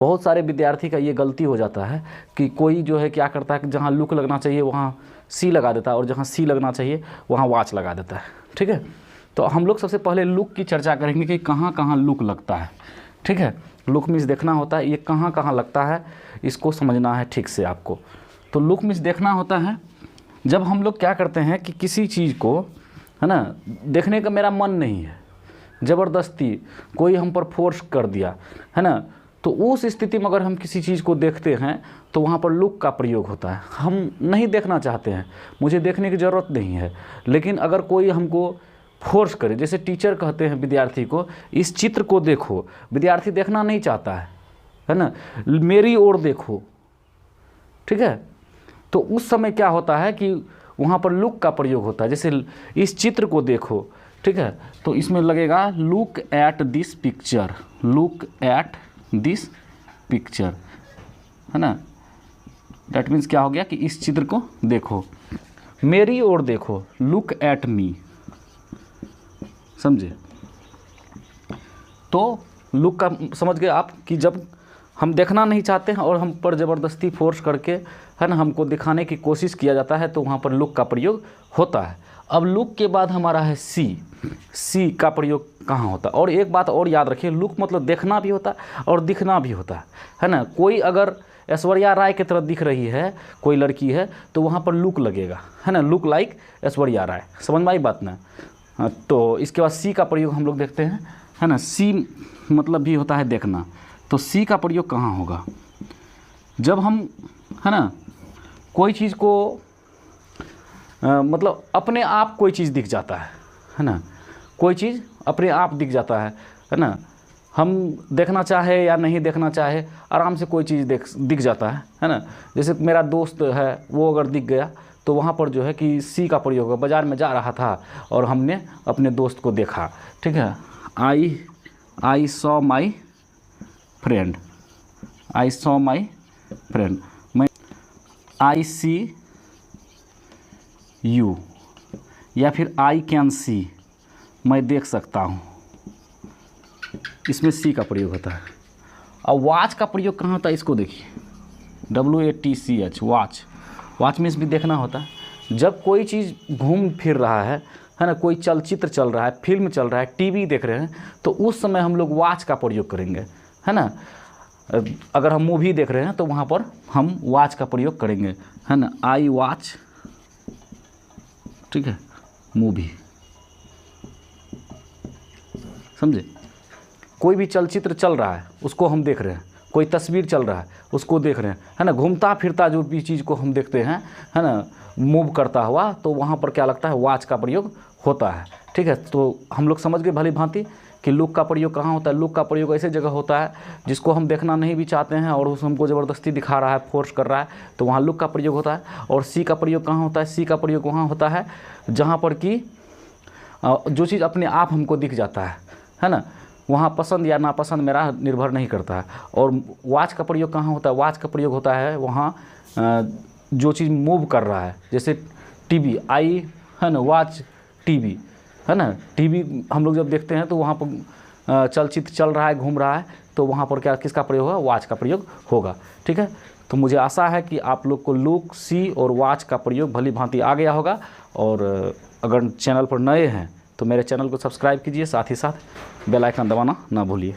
बहुत सारे विद्यार्थी का ये गलती हो जाता है कि कोई जो है क्या करता है कि जहाँ लुक लगना चाहिए वहाँ सी लगा देता है और जहाँ सी लगना चाहिए वहाँ वॉच लगा देता है। ठीक है, तो हम लोग सबसे पहले लुक की चर्चा करेंगे कि कहाँ कहाँ लुक लगता है। ठीक है, लुक मीन्स देखना होता है, ये कहाँ कहाँ लगता है इसको समझना है ठीक से आपको। तो लुक मीन्स देखना होता है जब हम लोग क्या करते हैं कि किसी चीज़ को, है ना, देखने का मेरा मन नहीं है, ज़बरदस्ती कोई हम पर फोर्स कर दिया, है ना, तो उस स्थिति में अगर हम किसी चीज़ को देखते हैं तो वहाँ पर लुक का प्रयोग होता है। हम नहीं देखना चाहते हैं, मुझे देखने की ज़रूरत नहीं है, लेकिन अगर कोई हमको फोर्स करे, जैसे टीचर कहते हैं विद्यार्थी को इस चित्र को देखो, विद्यार्थी देखना नहीं चाहता है ना, मेरी ओर देखो। ठीक है, तो उस समय क्या होता है कि वहाँ पर लुक का प्रयोग होता है, जैसे इस चित्र को देखो। ठीक है, तो इसमें लगेगा look at this picture, look at this picture, है ना। दैट मीन्स क्या हो गया कि इस चित्र को देखो, मेरी ओर देखो, लुक एट मी, समझे। तो लुक का समझ गए आप कि जब हम देखना नहीं चाहते हैं और हम पर ज़बरदस्ती फोर्स करके, है ना, हमको दिखाने की कोशिश किया जाता है तो वहाँ पर लुक का प्रयोग होता है। अब लुक के बाद हमारा है सी, सी का प्रयोग कहाँ होता है। और एक बात और याद रखिए, लुक मतलब देखना भी होता है और दिखना भी होता है ना। कोई अगर ऐश्वर्या राय की तरह दिख रही है कोई लड़की है तो वहाँ पर लुक लगेगा, है ना, लुक लाइक ऐश्वर्या राय, समझ में आई बात ना। हाँ, तो इसके बाद सी का प्रयोग हम लोग देखते हैं, है ना। सी मतलब भी होता है देखना, तो सी का प्रयोग कहाँ होगा, जब हम, है ना, कोई चीज़ को मतलब अपने आप कोई चीज़ दिख जाता है ना, कोई चीज़ अपने आप दिख जाता है ना, हम देखना चाहे या नहीं देखना चाहे आराम से कोई चीज़ दिख जाता है ना। जैसे मेरा दोस्त है वो अगर दिख गया तो वहाँ पर जो है कि सी का प्रयोग होगा। बाज़ार में जा रहा था और हमने अपने दोस्त को देखा, ठीक है, I saw my friend, I saw my friend, मैं आई सी यू, या फिर आई कैन सी, मैं देख सकता हूँ, इसमें सी का प्रयोग होता है। अब वॉच का प्रयोग कहाँ होता है, इसको देखिए, WATCH, वॉच, वॉच मीन्स भी देखना होता है। जब कोई चीज़ घूम फिर रहा है ना, कोई चलचित्र चल रहा है, फिल्म चल रहा है, टीवी देख रहे हैं, तो उस समय हम लोग वॉच का प्रयोग करेंगे, है ना। अगर हम मूवी देख रहे हैं तो वहाँ पर हम वॉच का प्रयोग करेंगे, है ना। आई वॉच, ठीक है, मूवी, समझे। कोई भी चलचित्र चल रहा है उसको हम देख रहे हैं, कोई तस्वीर चल रहा है उसको देख रहे हैं, है ना। घूमता फिरता जो भी चीज़ को हम देखते हैं, है ना, मूव करता हुआ, तो वहाँ पर क्या लगता है, वॉच का प्रयोग होता है। ठीक है, तो हम लोग समझ गए भली भांति कि लुक का प्रयोग कहाँ होता है। लुक का प्रयोग ऐसे जगह होता है जिसको हम देखना नहीं भी चाहते हैं और उस हमको ज़बरदस्ती दिखा रहा है, फोर्स कर रहा है, तो वहाँ लुक का प्रयोग होता है। और सी का प्रयोग कहाँ होता है, सी का प्रयोग वहाँ होता है जहाँ पर कि जो चीज़ अपने आप हमको दिख जाता है ना, वहाँ पसंद या नापसंद मेरा निर्भर नहीं करता है। और वॉच का प्रयोग कहाँ होता है, वॉच का प्रयोग होता है वहाँ जो चीज़ मूव कर रहा है, जैसे टीवी, आई, है ना, वॉच टीवी, है ना। टीवी हम लोग जब देखते हैं तो वहाँ पर चलचित्र चल रहा है, घूम रहा है, तो वहाँ पर क्या, किसका प्रयोग होगा, वॉच का प्रयोग होगा। ठीक है, तो मुझे आशा है कि आप लोग को लुक, सी और वॉच का प्रयोग भली भांति आ गया होगा। और अगर चैनल पर नए हैं तो मेरे चैनल को सब्सक्राइब कीजिए, साथ ही साथ बेल आइकन दबाना ना भूलिए।